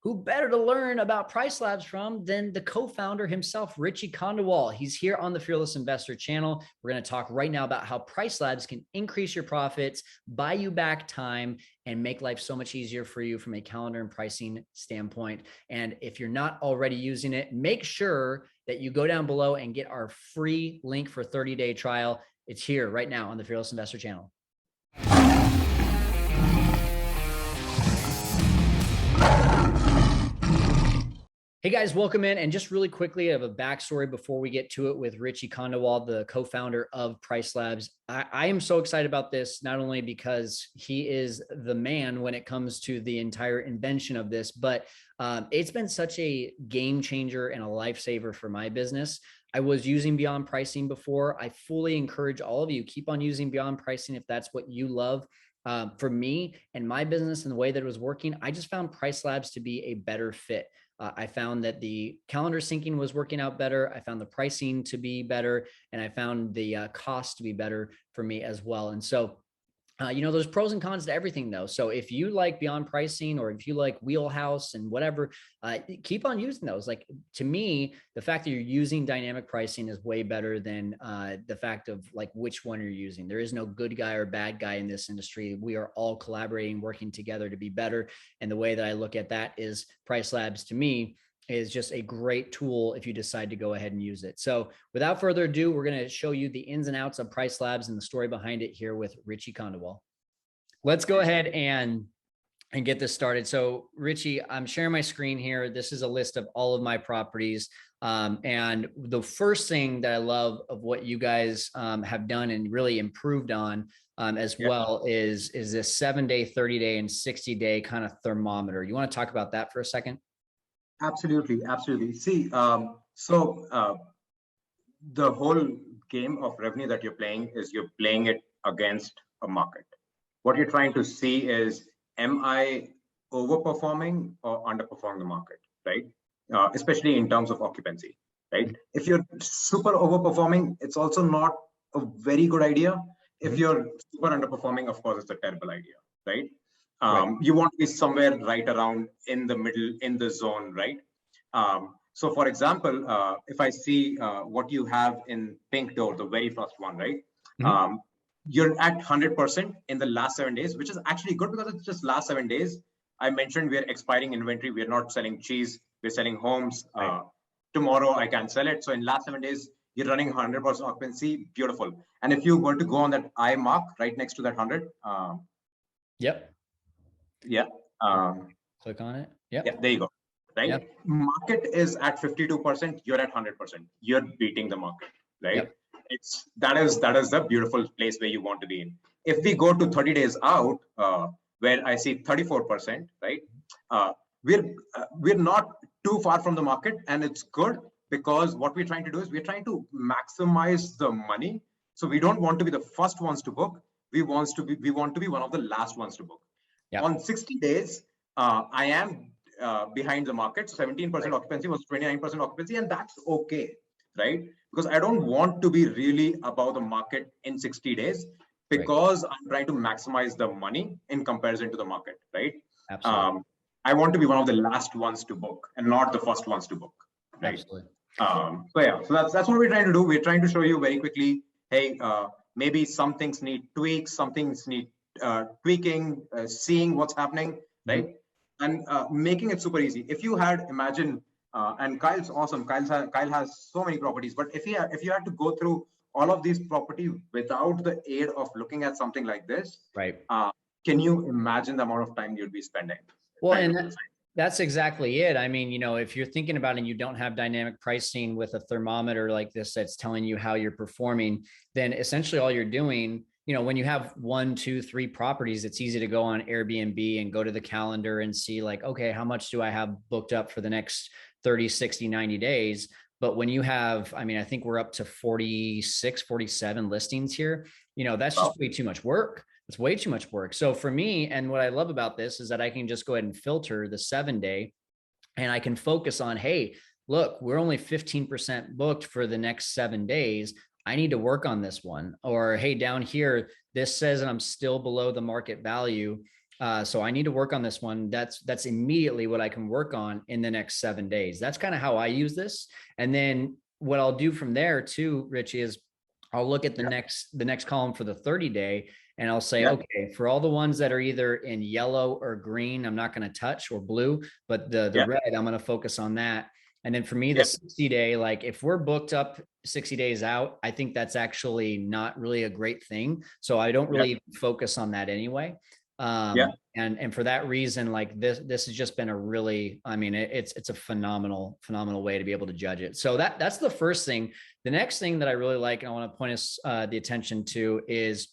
Who better to learn about Price Labs from than the co-founder himself, Richie Kondawal. He's here on the Fearless Investor channel. We're going to talk right now about how Price Labs can increase your profits, buy you back time, and make life so much easier for you from a calendar and pricing standpoint. And if you're not already using it, make sure that you go down below and get our free link for 30-day trial. It's here right now on the Fearless Investor channel. Hey guys, welcome in. And just really quickly, I have a backstory before we get to it with Richie Kondawal, the co-founder of Price Labs. I am so excited about this, not only because he is the man when it comes to the entire invention of this, but it's been such a game changer and a lifesaver for my business. I was using Beyond Pricing before. I fully encourage all of you, keep on using Beyond Pricing if that's what you love. For me and my business and the way that it was working, I just found Price Labs to be a better fit. I found that the calendar syncing was working out better. I found the pricing to be better, and I found the cost to be better for me as well. And so, there's pros and cons to everything though. So if you like Beyond Pricing or if you like Wheelhouse and whatever, keep on using those. Like, to me, the fact that you're using dynamic pricing is way better than the fact of like which one you're using. There is no good guy or bad guy in this industry. We are all collaborating, working together to be better. And the way that I look at that is Price Labs, to me, is just a great tool if you decide to go ahead and use it. So without further ado, we're going to show you the ins and outs of Price Labs and the story behind it here with Richie Kondawal. Let's go ahead and get this started. So Richie, I'm sharing my screen here. This is a list of all of my properties. And the first thing that I love of what you guys have done and really improved on as well is this 7-day, 30-day, and 60-day kind of thermometer. You want to talk about that for a second? Absolutely, absolutely. See, the whole game of revenue that you're playing is you're playing it against a market. What you're trying to see is, am I overperforming or underperforming the market, right? Especially in terms of occupancy, right? If you're super overperforming, it's also not a very good idea. If you're super underperforming, of course, it's a terrible idea, right? You want to be somewhere right around in the middle, in the zone, right? So for example, if I see what you have in pink door, the very first one, right? You're at 100% in the last 7 days, which is actually good because it's just last 7 days. I mentioned we're expiring inventory. We're not selling cheese. We're selling homes. Tomorrow I can sell it. So in last 7 days, you're running 100% occupancy. Beautiful. And if you were to go on that I mark right next to that 100. Click on it. Yeah, there you go. Right. Market is at 52%. You're at 100%. You're beating the market, right? That is the beautiful place where you want to be in. If we go to 30 days out, where I see 34%, right? We're not too far from the market, and it's good because what we're trying to do is we're trying to maximize the money. So we don't want to be the first ones to book. We want to be one of the last ones to book. On 60 days, I am behind the market. So 17% occupancy was 29% occupancy, and that's okay, right? Because I don't want to be really above the market in 60 days because I'm trying to maximize the money in comparison to the market, right? Absolutely. I want to be one of the last ones to book and not the first ones to book, right? Absolutely. So that's what we're trying to do. We're trying to show you very quickly, hey, maybe some things need tweaks, some things need tweaking, seeing what's happening, right? And making it super easy. If you had imagined, and Kyle's awesome. Kyle has so many properties, but if you had to go through all of these properties without the aid of looking at something like this, can you imagine the amount of time you'd be spending? Well, and that's exactly it. I mean, if you're thinking about it and you don't have dynamic pricing with a thermometer like this that's telling you how you're performing, then essentially all you're doing, when you have 1, 2, 3 properties, it's easy to go on Airbnb and go to the calendar and see like, okay, how much do I have booked up for the next 30, 60, 90 days? But when you have, I think we're up to 46, 47 listings here, that's just way too much work. It's way too much work. So for me, and what I love about this is that I can just go ahead and filter the 7-day and I can focus on, hey, look, we're only 15% booked for the next 7 days. I need to work on this one. Or, hey, down here, this says that I'm still below the market value. So I need to work on this one. That's immediately what I can work on in the next 7 days. That's kind of how I use this. And then what I'll do from there too, Richie, is I'll look at the next column for the 30-day, and I'll say, okay, for all the ones that are either in yellow or green, I'm not going to touch, or blue, but the red, I'm going to focus on that. And then for me, the 60-day, like if we're booked up 60 days out, I think that's actually not really a great thing. So I don't really focus on that anyway. And for that reason, like this has just been a really, I mean, it's a phenomenal way to be able to judge it. So that's the first thing. The next thing that I really like, and I want to point us the attention to, is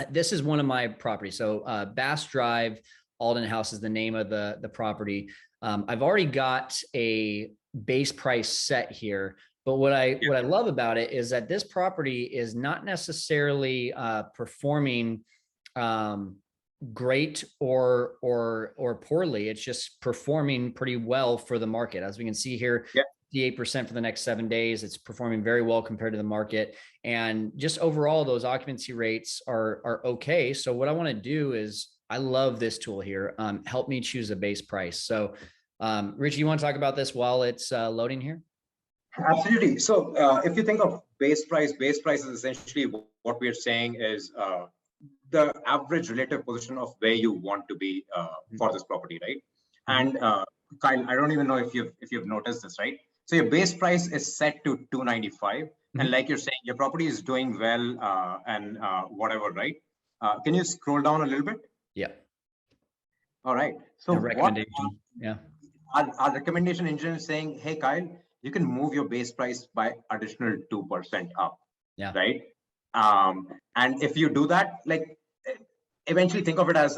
this is one of my properties. So Bass Drive, Alden House is the name of the property. I've already got a base price set here, but what I love about it is that this property is not necessarily performing great or poorly. It's just performing pretty well for the market. As we can see here, 58% for the next 7 days. It's performing very well compared to the market. And just overall, those occupancy rates are okay. So what I want to do is, I love this tool here. Help me choose a base price. So Richie, you want to talk about this while it's loading here? Absolutely. So if you think of base price is essentially what we're saying is the average relative position of where you want to be for this property, right? And Kyle, I don't even know if you've noticed this, right? So your base price is set to 295, and like you're saying, your property is doing well and whatever, right? Can you scroll down a little bit? Yeah. All right. So recommendation, our recommendation engine is saying, hey Kyle, you can move your base price by additional 2% up. Right. And if you do that, like eventually think of it as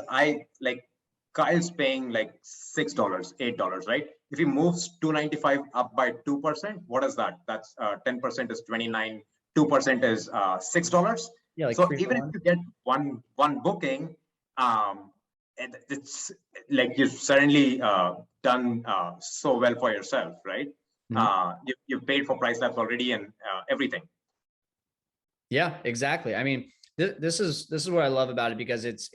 Kyle's paying like $6, $8, right? If he moves 295 up by 2%, what is that? That's 10% is 29, 2% is $6. Yeah, like so even if you get one booking, it's like you've certainly done so well for yourself, right? You've paid for price labs already and everything. Yeah, exactly. I mean, this is what I love about it, because it's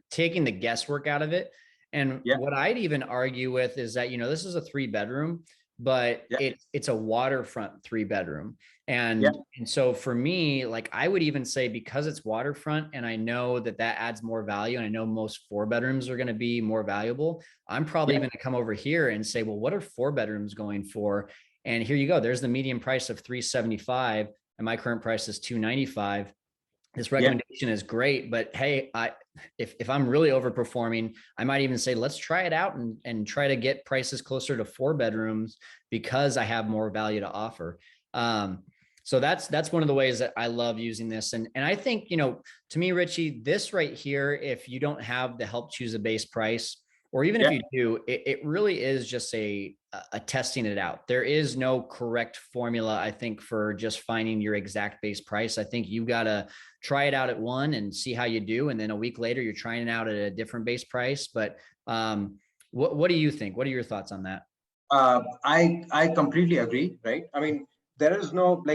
taking the guesswork out of it. And what I'd even argue with is that, this is a 3-bedroom, but it's a waterfront 3-bedroom. And so for me, like I would even say, because it's waterfront and I know that adds more value, and I know most 4-bedrooms are going to be more valuable, I'm probably going to come over here and say, well, what are 4-bedrooms going for? And here you go. There's the median price of $375, and my current price is $295. This recommendation is great, but hey, if I'm really overperforming, I might even say, let's try it out and try to get prices closer to 4-bedrooms, because I have more value to offer. So that's one of the ways that I love using this. And I think, to me, Richie, this right here, if you don't have the help choose a base price, or even if you do, it really is just a testing it out. There is no correct formula, I think, for just finding your exact base price. I think you got to try it out at one and see how you do. And then a week later, you're trying it out at a different base price. But what do you think? What are your thoughts on that? I completely agree, right? I mean, there is no,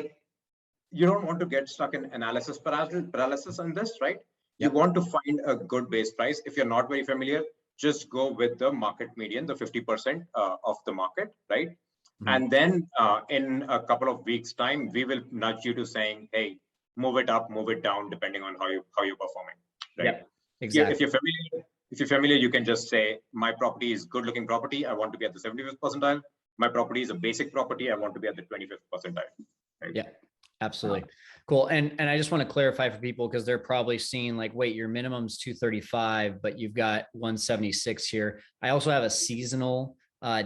you don't want to get stuck in analysis paralysis on this, right? You want to find a good base price. If you're not very familiar, just go with the market median, the 50% of the market, right? And then in a couple of weeks' time, we will nudge you to saying, hey, move it up, move it down, depending on how you're performing, right? Exactly. If you're familiar, you can just say, my property is good looking property, I want to be at the 75th percentile. My property is a basic property, I want to be at the 25th percentile. Right? Yeah. Absolutely. Cool. And I just want to clarify for people, because they're probably seeing like, wait, your minimum's 235, but you've got 176 here. I also have a seasonal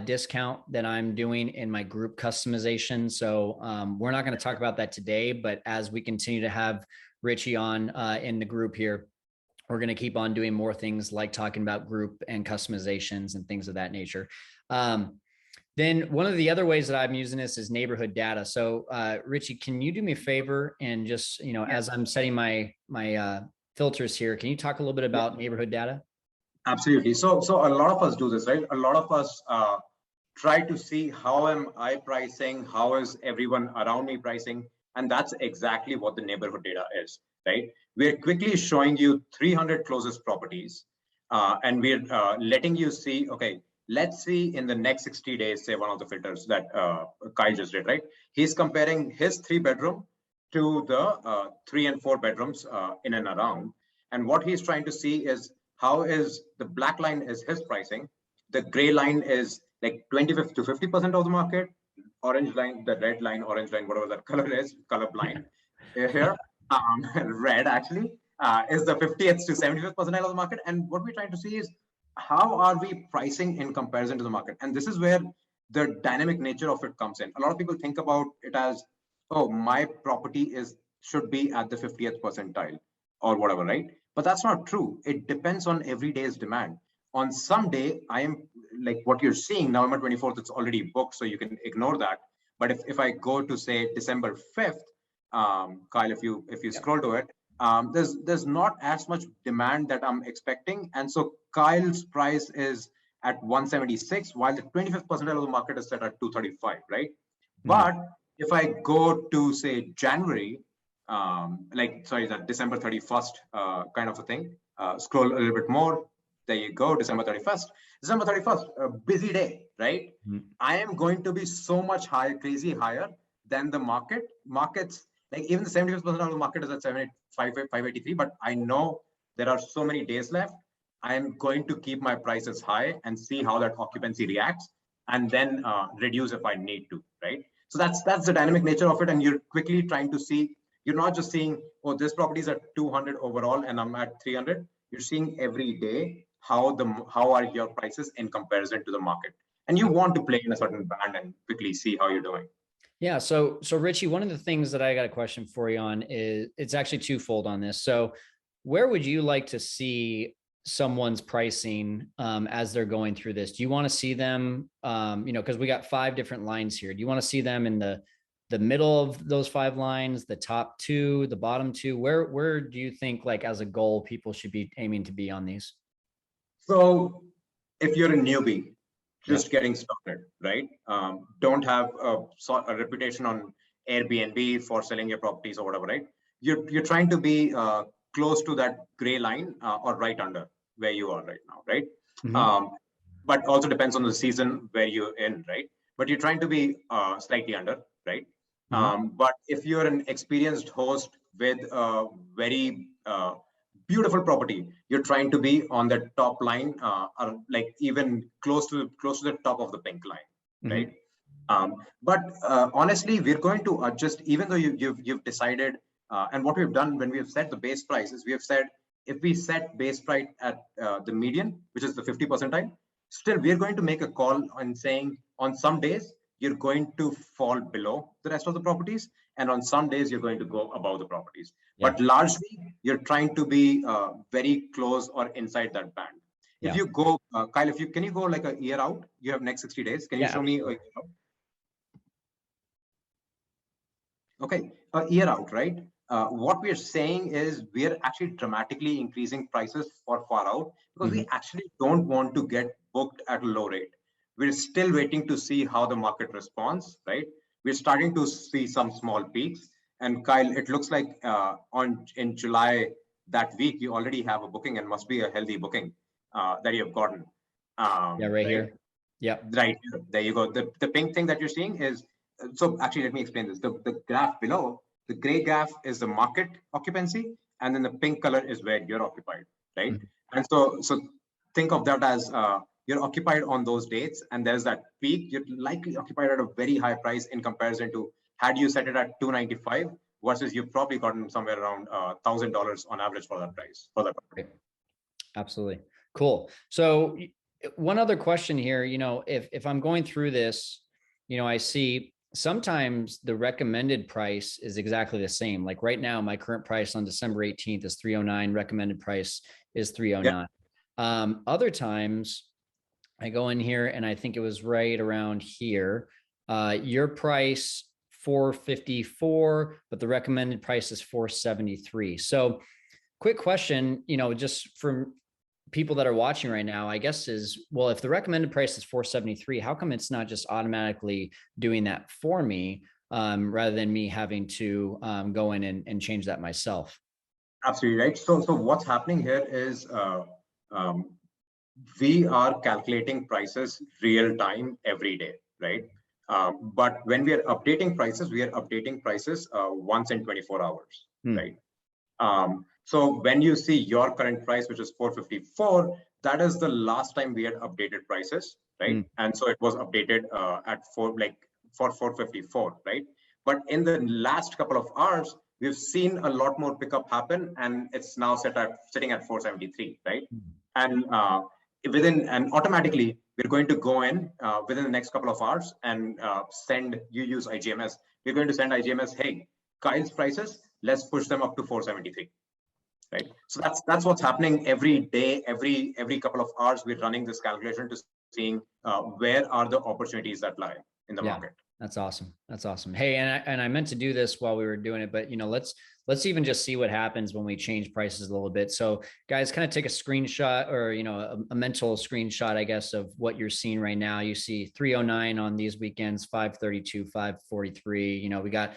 discount that I'm doing in my group customization. So we're not going to talk about that today, but as we continue to have Richie on in the group here, we're going to keep on doing more things like talking about group and customizations and things of that nature. Then one of the other ways that I'm using this is neighborhood data. So Richie, can you do me a favor and just, as I'm setting my filters here, can you talk a little bit about neighborhood data? Absolutely. So a lot of us do this, right? A lot of us try to see, how am I pricing? How is everyone around me pricing? And that's exactly what the neighborhood data is, right? We're quickly showing you 300 closest properties. And we're letting you see, okay, let's see in the next 60 days, say one of the filters that Kyle just did, right? He's comparing his 3-bedroom to the 3 and 4 bedrooms in and around. And what he's trying to see is how is the black line is his pricing. The gray line is like 25 to 50% of the market. Orange line, the red line, orange line, whatever that color is, color blind here. Red actually is the 50th to 75th percentile of the market. And what we're trying to see is how are we pricing in comparison to the market? And this is where the dynamic nature of it comes in. A lot of people think about it as, oh, my property should be at the 50th percentile or whatever, right? But that's not true. It depends on every day's demand. On some day, I am like what you're seeing, November 24th, it's already booked, so you can ignore that. But if I go to say December 5th, Kyle, if you scroll to it, there's not as much demand that I'm expecting. And so Kyle's price is at 176, while the 25th percentile of the market is set at 235, right? Mm-hmm. But if I go to say January, that December 31st kind of a thing, scroll a little bit more. There you go, December 31st. December 31st, a busy day, right? Mm-hmm. I am going to be so much higher, crazy higher than the market. Markets, like even the 75th percentile of the market is at 583, but I know there are so many days left. I am going to keep my prices high and see how that occupancy reacts, and then reduce if I need to, right? So that's the dynamic nature of it. And you're quickly trying to see, you're not just seeing, oh, this property is at 200 overall and I'm at 300. You're seeing every day how are your prices in comparison to the market, and you want to play in a certain band and quickly see how you're doing. Yeah. So Richie, one of the things that I got a question for you on is, it's actually twofold on this. So where would you like to see someone's pricing as they're going through this? Do you want to see them, because we got 5 different lines here. Do you want to see them in the middle of those 5 lines, the top 2, the bottom 2? Where do you think, like, as a goal, people should be aiming to be on these? So if you're a newbie, just getting started, right? Don't have a reputation on Airbnb for selling your properties or whatever, right? You're trying to be close to that gray line or right under where you are right now, right? Mm-hmm. But also depends on the season where you're in, right? But you're trying to be slightly under, right? Mm-hmm. But if you're an experienced host with a very beautiful property, you're trying to be on the top line, or like even close to the top of the pink line, right? Mm-hmm. But honestly, we're going to adjust, even though you've decided. And what we've done when we have set the base price is we have said, if we set base price at the median, which is the 50 percentile, still we're going to make a call on saying on some days you're going to fall below the rest of the properties, and on some days you're going to go above the properties. Yeah. But largely you're trying to be very close or inside that band. Yeah. If you go, Kyle, can you go like a year out? You have next 60 days. Can you show me a year out? Okay, a year out, right? What we're saying is we're actually dramatically increasing prices for far out because we actually don't want to get booked at a low rate. We're still waiting to see how the market responds, right? We're starting to see some small peaks. And Kyle, it looks like in July, that week, you already have a booking, and must be a healthy booking that you've gotten. Right here. Yeah. Right here. There you go. The pink thing that you're seeing is, so actually, let me explain this. The graph below, the gray graph is the market occupancy, and then the pink color is where you're occupied, right? Mm-hmm. And so think of that as you're occupied on those dates, and there's that peak. You're likely occupied at a very high price in comparison to had you set it at $295 versus you've probably gotten somewhere around $1,000 on average for that price for that property. Absolutely. Cool. So one other question here, if I'm going through this, I see sometimes the recommended price is exactly the same. Like right now, my current price on December 18th is $309. Recommended price is $309. Yep. Other times I go in here and I think it was right around here. Your price $454, but the recommended price is $473. So quick question, just from people that are watching right now, I guess is, well, if the recommended price is $473, how come it's not just automatically doing that for me rather than me having to go in and change that myself? Absolutely right. So what's happening here is we are calculating prices real time every day, right? But when we are updating prices, once in 24 hours, right? So when you see your current price, which is 454, that is the last time we had updated prices, right? And so it was updated at for 454, right? But in the last couple of hours, we've seen a lot more pickup happen, and it's now sitting at 473, right? And automatically we're going to go in within the next couple of hours and use IGMS. We're going to send IGMS, hey, Kyle's prices, let's push them up to 473, right? So that's what's happening every day, every couple of hours. We're running this calculation to seeing where are the opportunities that lie in the market. That's awesome. That's awesome. Hey, and I meant to do this while we were doing it, but let's even just see what happens when we change prices a little bit. So guys, kind of take a screenshot or, a mental screenshot, I guess, of what you're seeing right now. You see 309 on these weekends, 532, 543. We got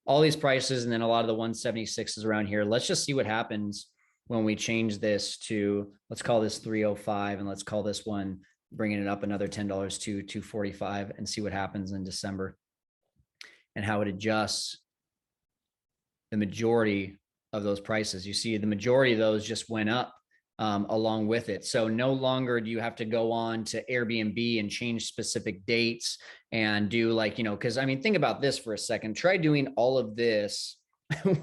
all these prices and then a lot of the 176s around here. Let's just see what happens when we change this to, let's call this 305, and let's call this one, bringing it up another $10 to 245, and see what happens in December and how it adjusts the majority of those prices. You see the majority of those just went up along with it. So no longer do you have to go on to Airbnb and change specific dates and do because I mean, think about this for a second. Try doing all of this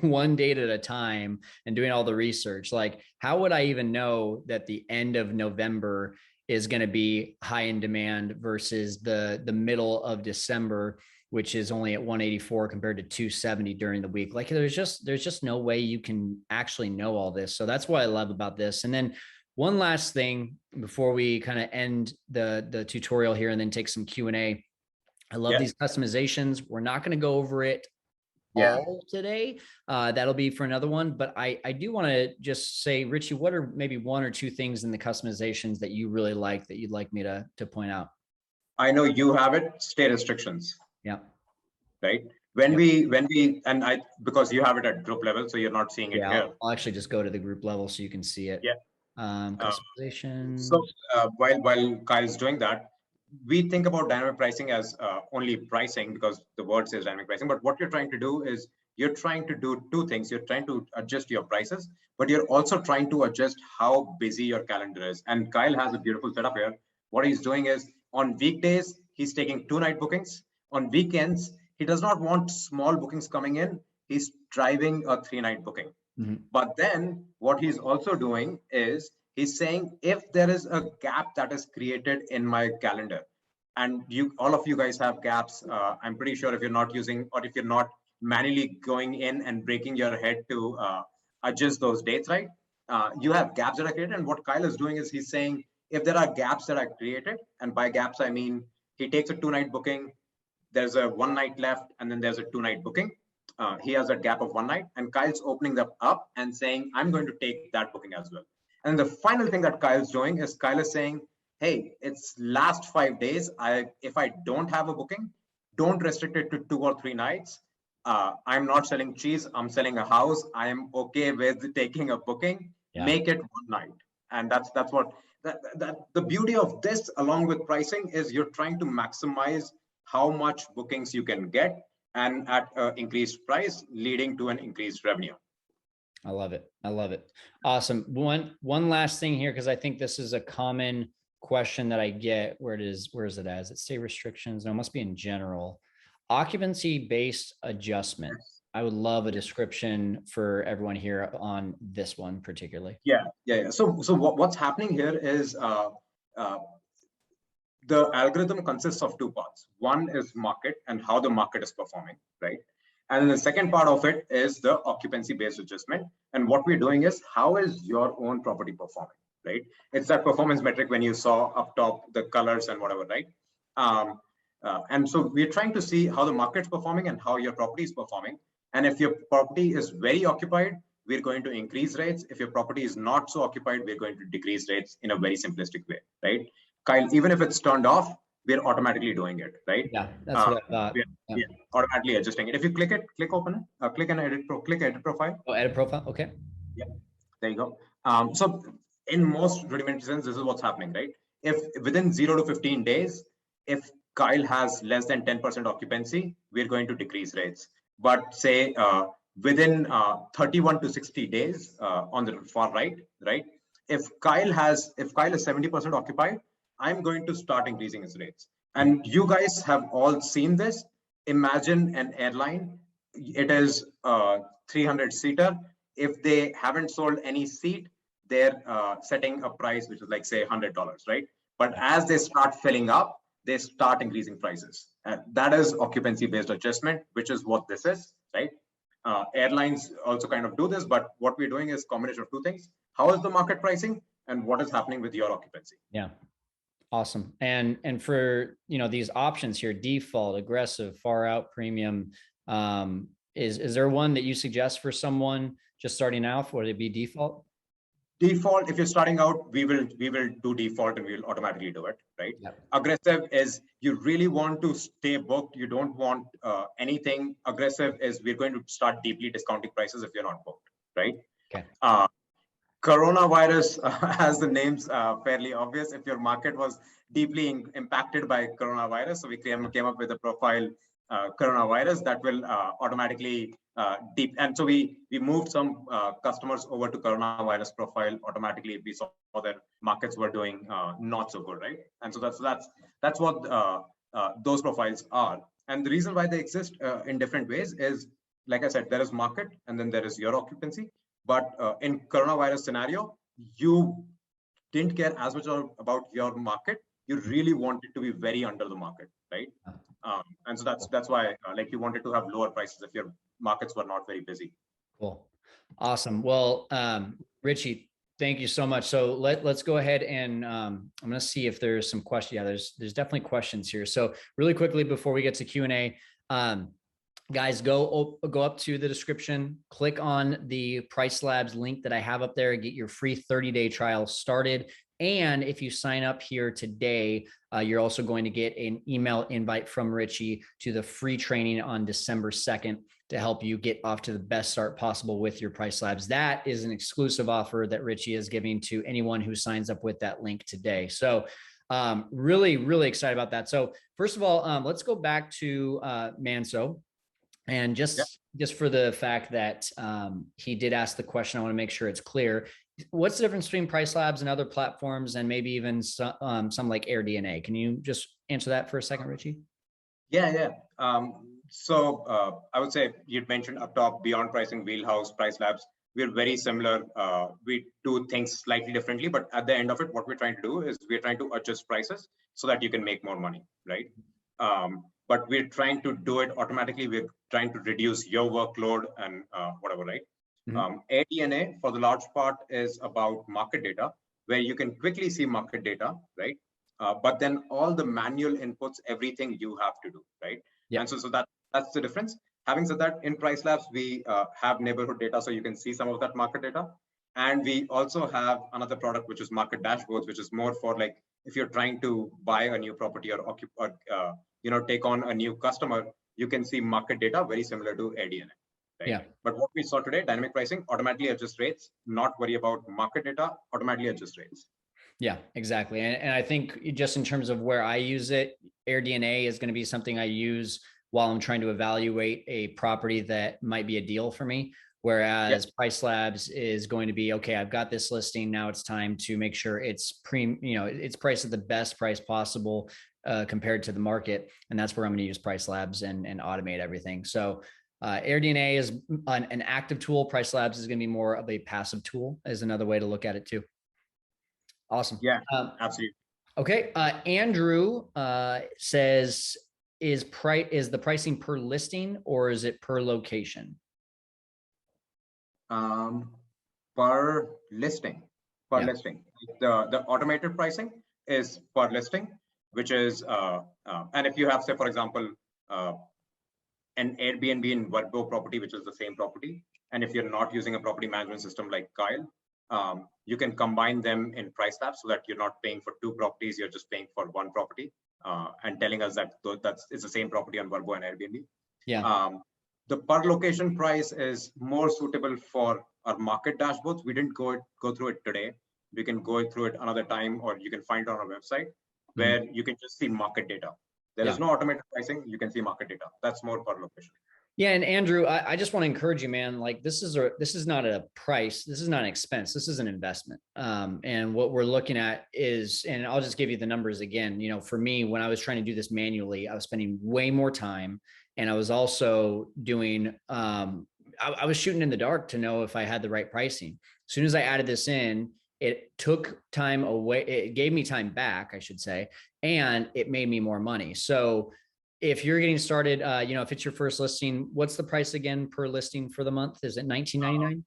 one date at a time and doing all the research. Like, how would I even know that the end of November is going to be high in demand versus the middle of December, which is only at 184 compared to 270 during the week? Like, there's just no way you can actually know all this. So that's what I love about this. And then one last thing before we kind of end the tutorial here and then take some Q&A. I love these customizations. We're not going to go over it all today. That'll be for another one. But I do want to just say, Richie, what are maybe one or two things in the customizations that you really like that you'd like me to point out? I know you have it, stay restrictions. Yeah. Right. Because you have it at group level, so you're not seeing it here. I'll actually just go to the group level so you can see it. Customization. So while Kyle's doing that, we think about dynamic pricing as only pricing because the word says dynamic pricing. But what you're trying to do is you're trying to do two things. You're trying to adjust your prices, but you're also trying to adjust how busy your calendar is. And Kyle has a beautiful setup here. What he's doing is on weekdays, he's taking 2-night bookings. On weekends, he does not want small bookings coming in. He's driving a 3-night booking. But then what he's also doing is he's saying, if there is a gap that is created in my calendar, and all of you guys have gaps, I'm pretty sure if you're not using, or if you're not manually going in and breaking your head to adjust those dates, right? You have gaps that are created. And what Kyle is doing is he's saying, if there are gaps that are created, and by gaps, I mean, he takes a 2-night booking, there's a 1 night left, and then there's a 2-night booking. He has a gap of 1 night, and Kyle's opening that up and saying, I'm going to take that booking as well. And the final thing that Kyle's doing is Kyle is saying, hey, it's last 5 days. If I don't have a booking, don't restrict it to 2 or 3 nights. I'm not selling cheese. I'm selling a house. I am okay with taking a booking. Make it 1 night. And that's what the beauty of this, along with pricing, is you're trying to maximize how much bookings you can get, and at an increased price, leading to an increased revenue. I love it. I love it. Awesome. One last thing here, because I think this is a common question that I get. Where is it at? Does it say restrictions? No, it must be in general. Occupancy-based adjustment. I would love a description for everyone here on this one particularly. Yeah. So what's happening here is the algorithm consists of 2 parts. One is market and how the market is performing, right? And then the second part of it is the occupancy-based adjustment. And what we're doing is, how is your own property performing, right? It's that performance metric when you saw up top, the colors and whatever, right? And so we're trying to see how the market's performing and how your property is performing. And if your property is very occupied, we're going to increase rates. If your property is not so occupied, we're going to decrease rates in a very simplistic way, right? Kyle, even if it's turned off, we're automatically doing it, right? Yeah, that's what I thought. We're automatically adjusting it. If you click it, click open it, click edit profile. Oh, edit profile. Okay. Yeah, there you go. So in most rudimentary sense, this is what's happening, right? If within 0 to 15 days, if Kyle has less than 10% occupancy, we're going to decrease rates. But say within 31 to 60 days on the far right, if Kyle is 70% occupied, I'm going to start increasing his rates. And you guys have all seen this. Imagine an airline, it is a 300-seater. If they haven't sold any seat, they're setting a price which is like, say, $100, right? But as they start filling up, they start increasing prices. That is occupancy-based adjustment, which is what this is, right? Airlines also kind of do this, but what we're doing is a combination of two things. How is the market pricing and what is happening with your occupancy? Yeah. Awesome. And for, these options here, default, aggressive, far out, premium, is there one that you suggest for someone just starting out? Would it be default? Default, if you're starting out, we will do default and we'll automatically do it, right? Yep. Aggressive is you really want to stay booked. You don't want anything. Aggressive is we're going to start deeply discounting prices if you're not booked, right? Okay. Coronavirus, as the name's fairly obvious, if your market was deeply impacted by coronavirus, so we came up with a profile coronavirus that will automatically deep. And so we moved some customers over to coronavirus profile automatically. We saw that markets were doing not so good, right? And so that's what those profiles are. And the reason why they exist in different ways is, like I said, there is market and then there is your occupancy. But in coronavirus scenario, you didn't care as much about your market. You really wanted to be very under the market, right? And so that's why like you wanted to have lower prices if your markets were not very busy. Cool. Awesome. Well, Richie, thank you so much. So let's go ahead and I'm going to see if there's some questions. Yeah, there's definitely questions here. So really quickly before we get to Q&A, guys, go up to the description, click on the Price Labs link that I have up there, get your free 30-day trial started. And if you sign up here today, you're also going to get an email invite from Richie to the free training on December 2nd to help you get off to the best start possible with your Price Labs. That is an exclusive offer that Richie is giving to anyone who signs up with that link today. So really, really excited about that. So first of all, let's go back to Manso. And just for the fact that he did ask the question, I want to make sure it's clear. What's the difference between Price Labs and other platforms, and maybe even some like AirDNA? Can you just answer that for a second, Richie? Yeah. So I would say you'd mentioned up top Beyond Pricing, Wheelhouse, Price Labs. We're very similar. We do things slightly differently, but at the end of it, what we're trying to do is we're trying to adjust prices so that you can make more money, right? But we're trying to do it automatically. We're trying to reduce your workload and whatever, right? Mm-hmm. AirDNA, for the large part, is about market data, where you can quickly see market data, right? But then all the manual inputs, everything you have to do, right? Yeah. And so that's the difference. Having said that, in Price Labs, we have neighborhood data, so you can see some of that market data. And we also have another product, which is market dashboards, which is more for like, if you're trying to buy a new property or take on a new customer, you can see market data very similar to AirDNA. Right? Yeah. But what we saw today, dynamic pricing, automatically adjust rates, not worry about market data, automatically adjust rates. Yeah, exactly. And I think just in terms of where I use it, AirDNA is going to be something I use while I'm trying to evaluate a property that might be a deal for me. Whereas Price Labs is going to be, okay, I've got this listing. Now it's time to make sure it's it's priced at the best price possible compared to the market. And that's where I'm going to use Price Labs and automate everything. So AirDNA is an active tool. Price Labs is going to be more of a passive tool, is another way to look at it too. Awesome. Yeah, absolutely. Okay. Andrew says, is the pricing per listing or is it per location? Per listing. The automated pricing is per listing, which is and if you have, say, for example, an Airbnb in Verbo property, which is the same property, and if you're not using a property management system like Kyle, you can combine them in Price Labs so that you're not paying for two properties, you're just paying for one property, and telling us that it's the same property on Verbo and Airbnb. Yeah. The per location price is more suitable for our market dashboards. We didn't go through it today. we can go through it another time, or you can find it on our website where you can just see market data. There is no automated pricing. You can see market data. That's more per location. Yeah. And Andrew, I just want to encourage you, man, like this is not a price. This is not an expense. This is an investment. And what we're looking at is, and I'll just give you the numbers again, you know, for me, when I was trying to do this manually, I was spending way more time, and I was also doing, I was shooting in the dark to know if I had the right pricing. As soon as I added this in, it took time away. It gave me time back, I should say, and it made me more money. So if you're getting started, you know, if it's your first listing, what's the price again per listing for the month? Is it $19.99?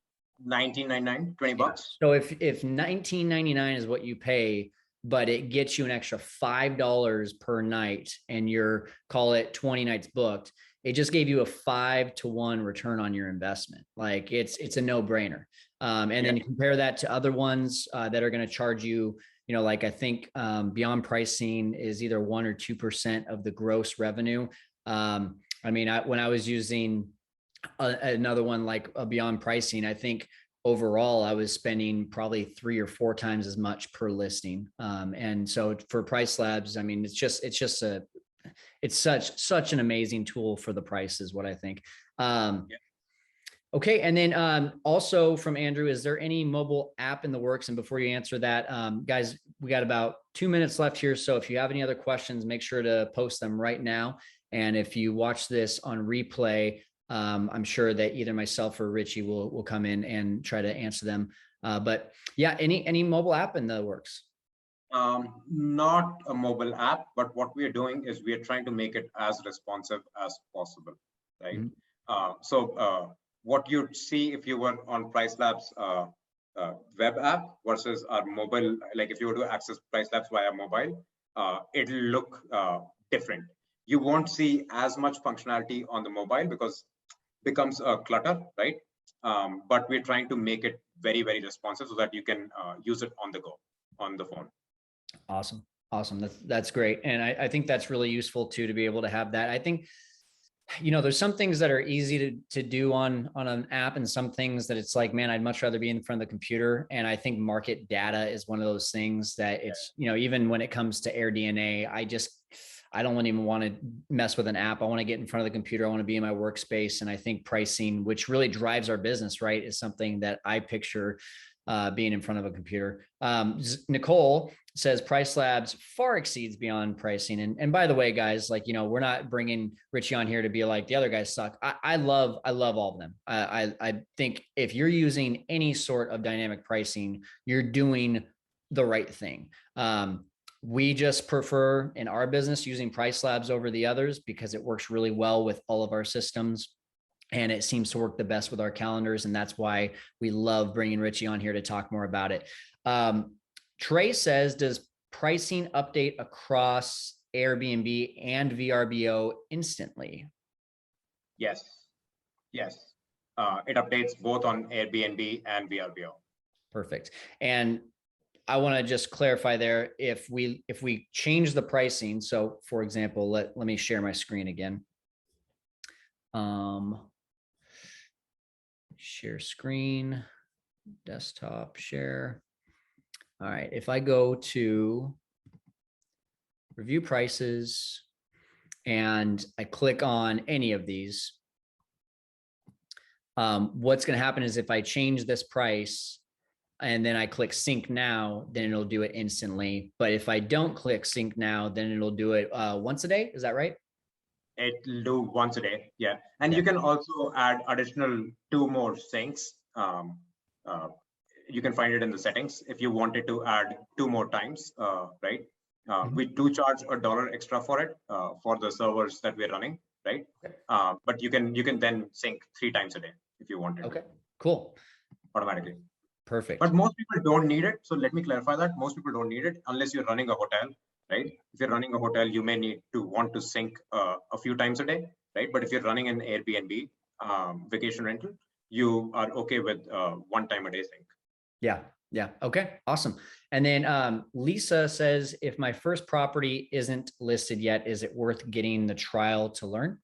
$19.99, $20. So if $19.99 is what you pay, but it gets you an extra $5 per night, and you're, call it 20 nights booked, it just gave you a 5-to-1 return on your investment. Like it's a no brainer. And then you compare that to other ones that are going to charge you, you know, like I think Beyond Pricing is either 1 or 2% of the gross revenue. I mean, when I was using another one like a Beyond Pricing, I think overall I was spending probably 3 or 4 times as much per listing. And so for Price Labs, I mean, it's such an amazing tool for the price is what I think. Okay. And then also from Andrew, is there any mobile app in the works? And before you answer that, guys, we got about 2 minutes left here. So if you have any other questions, make sure to post them right now. And if you watch this on replay, I'm sure that either myself or Richie will come in and try to answer them. But yeah, any mobile app in the works? Not a mobile app, but what we are doing is we are trying to make it as responsive as possible, right? What you'd see if you were on Price Labs web app versus our mobile, like if you were to access Price Labs via mobile, it'll look different. You won't see as much functionality on the mobile because it becomes a clutter, right? But we're trying to make it very, very responsive so that you can use it on the go, on the phone. Awesome. That's great. And I think that's really useful too, to be able to have that. I think, you know, there's some things that are easy to do on an app, and some things that it's like, man, I'd much rather be in front of the computer. And I think market data is one of those things that it's, you know, even when it comes to AirDNA, I don't even want to mess with an app. I want to get in front of the computer. I want to be in my workspace. And I think pricing, which really drives our business, right, is something that I picture being in front of a computer. Nicole says Price Labs far exceeds Beyond Pricing. And by the way, guys, like, you know, we're not bringing Richie on here to be like the other guys suck. I love all of them. I think if you're using any sort of dynamic pricing, you're doing the right thing. We just prefer in our business using Price Labs over the others because it works really well with all of our systems. And it seems to work the best with our calendars. And that's why we love bringing Richie on here to talk more about it. Trey says, does pricing update across Airbnb and VRBO instantly? Yes. It updates both on Airbnb and VRBO. Perfect. And I want to just clarify there, if we change the pricing. So for example, let me share my screen again. Share screen, desktop share. All right. If I go to review prices and I click on any of these, what's going to happen is if I change this price and then I click sync now, then it'll do it instantly. But if I don't click sync now, then it'll do it once a day. Is that right? It'll do once a day. Yeah. And you can also add additional 2 more syncs. You can find it in the settings if you wanted to add 2 more times, right? We do charge $1 extra for it, for the servers that we're running, right? But you can then sync 3 times a day if you wanted. Okay, cool. Automatically. Perfect. But most people don't need it. So let me clarify that. Most people don't need it unless you're running a hotel, right? If you're running a hotel, you may want to sync a few times a day, right? But if you're running an Airbnb vacation rental, you are okay with 1 time a day sync. Yeah. Okay. Awesome. And then Lisa says, if my first property isn't listed yet, is it worth getting the trial to learn?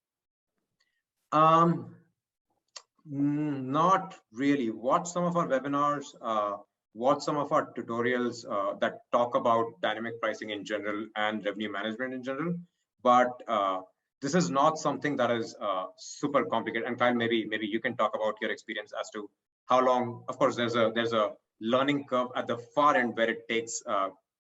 Not really. Watch some of our webinars. watch some of our tutorials that talk about dynamic pricing in general and revenue management in general. But this is not something that is super complicated. And Kyle, maybe you can talk about your experience as to how long. Of course, there's a learning curve at the far end where it takes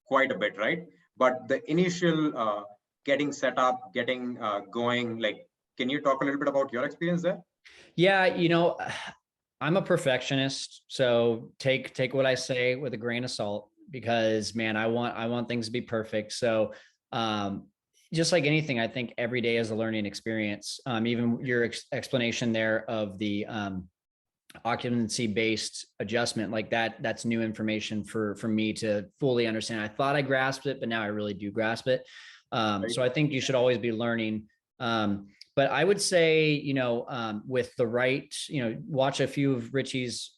quite a bit, right? But the initial getting set up, getting going, like, can you talk a little bit about your experience there? Yeah, you know, I'm a perfectionist, so take what I say with a grain of salt because man, I want things to be perfect. So just like anything, I think every day is a learning experience. Even your explanation there of the occupancy based adjustment, like that's new information for me to fully understand. I thought I grasped it, but now I really do grasp it. So I think you should always be learning. But I would say, with the right, watch a few of Richie's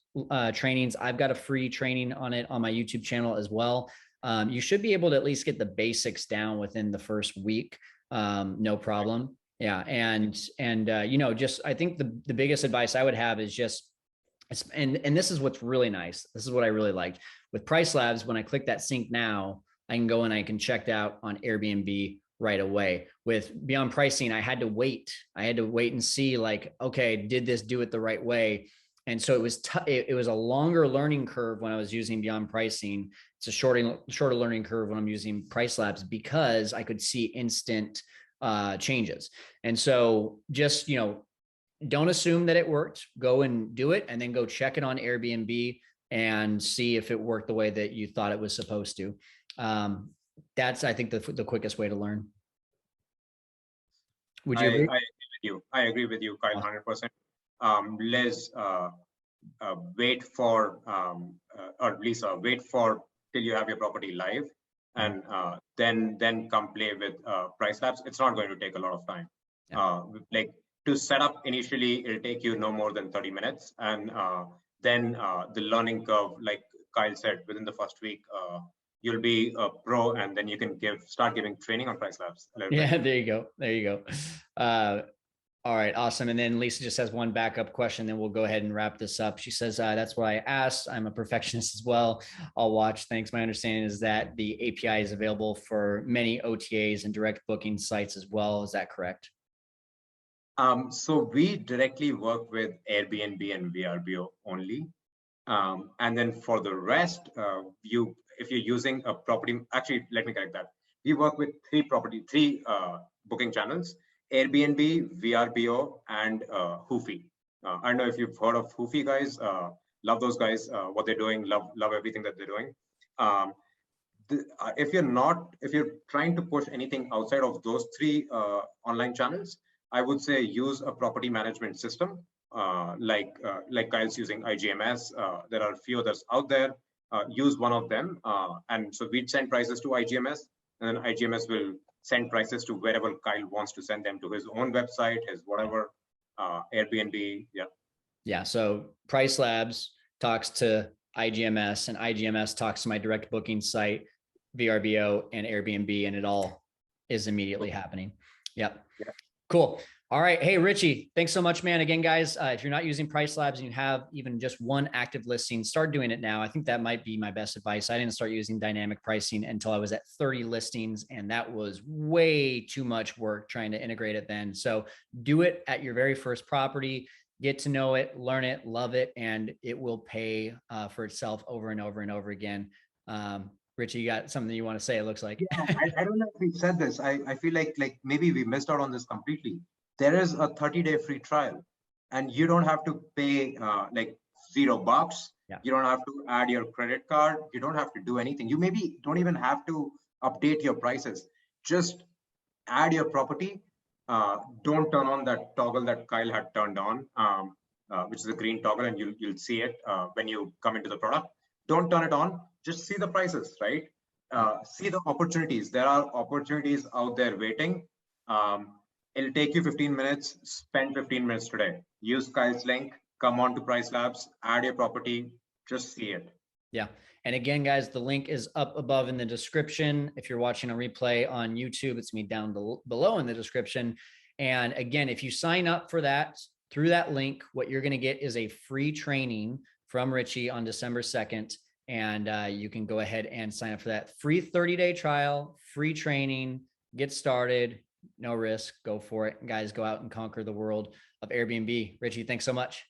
trainings. I've got a free training on it on my YouTube channel as well. You should be able to at least get the basics down within the first week. No problem. Yeah. And just, I think the biggest advice I would have is just, and this is what's really nice. This is what I really liked with Price Labs. When I click that sync now, I can go and I can check out on Airbnb right away. With Beyond Pricing, I had to wait. I had to wait and see, like, okay, did this do it the right way? And so it was a longer learning curve when I was using Beyond Pricing. It's a shorter learning curve when I'm using Price Labs because I could see instant changes. And so just, don't assume that it worked. Go and do it, and then go check it on Airbnb and see if it worked the way that you thought it was supposed to. That's, I think, the quickest way to learn. Would you agree? I agree with you, Kyle, Awesome. 100%. Liz, wait for, or Lisa, wait for till you have your property live, and then come play with Price Labs. It's not going to take a lot of time. Yeah. Like, to set up initially, it'll take you no more than 30 minutes. And then the learning curve, like Kyle said, within the first week, you'll be a pro, and then you can start giving training on Price Labs. Yeah, there you go. There you go. All right, awesome. And then Lisa just has one backup question, then we'll go ahead and wrap this up. She says, that's what I asked. I'm a perfectionist as well. I'll watch. Thanks. My understanding is that the API is available for many OTAs and direct booking sites as well. Is that correct? So we directly work with Airbnb and VRBO only. And then for the rest, if you're using a property, actually, let me correct that. We work with three booking channels: Airbnb, VRBO, and Hoofy. I don't know if you've heard of Hoofy, guys. Love those guys. What they're doing. Love everything that they're doing. If you're trying to push anything outside of those three online channels, I would say use a property management system like Kyle's using IGMS. There are a few others out there. Use one of them, and so we'd send prices to IGMS, and then IGMS will send prices to wherever Kyle wants to send them, to his own website, his whatever, Airbnb. Yeah. Yeah. So Price Labs talks to IGMS, and IGMS talks to my direct booking site, VRBO, and Airbnb, and it all is immediately happening. Yep. Yeah. Cool. All right. Hey, Richie, thanks so much, man. Again, guys, if you're not using Price Labs and you have even just one active listing, start doing it now. I think that might be my best advice. I didn't start using dynamic pricing until I was at 30 listings, and that was way too much work trying to integrate it then. So do it at your very first property, get to know it, learn it, love it, and it will pay for itself over and over and over again. Richie, you got something you want to say, it looks like. Yeah, I don't know if we've said this. I feel like maybe we missed out on this completely. There is a 30-day free trial, and you don't have to pay like $0. Yeah. You don't have to add your credit card. You don't have to do anything. You maybe don't even have to update your prices. Just add your property. Don't turn on that toggle that Kyle had turned on, which is a green toggle, and you'll see it when you come into the product. Don't turn it on. Just see the prices, right? See the opportunities. There are opportunities out there waiting. It'll take you 15 minutes. Spend 15 minutes today. Use Kyle's link. Come on to Price Labs. Add your property. Just see it. Yeah. And again, guys, the link is up above in the description. If you're watching a replay on YouTube, it's me down below in the description. And again, if you sign up for that through that link, what you're going to get is a free training from Richie on December 2nd. And you can go ahead and sign up for that free 30-day trial, free training, get started, no risk, go for it. Guys, go out and conquer the world of Airbnb. Richie, thanks so much.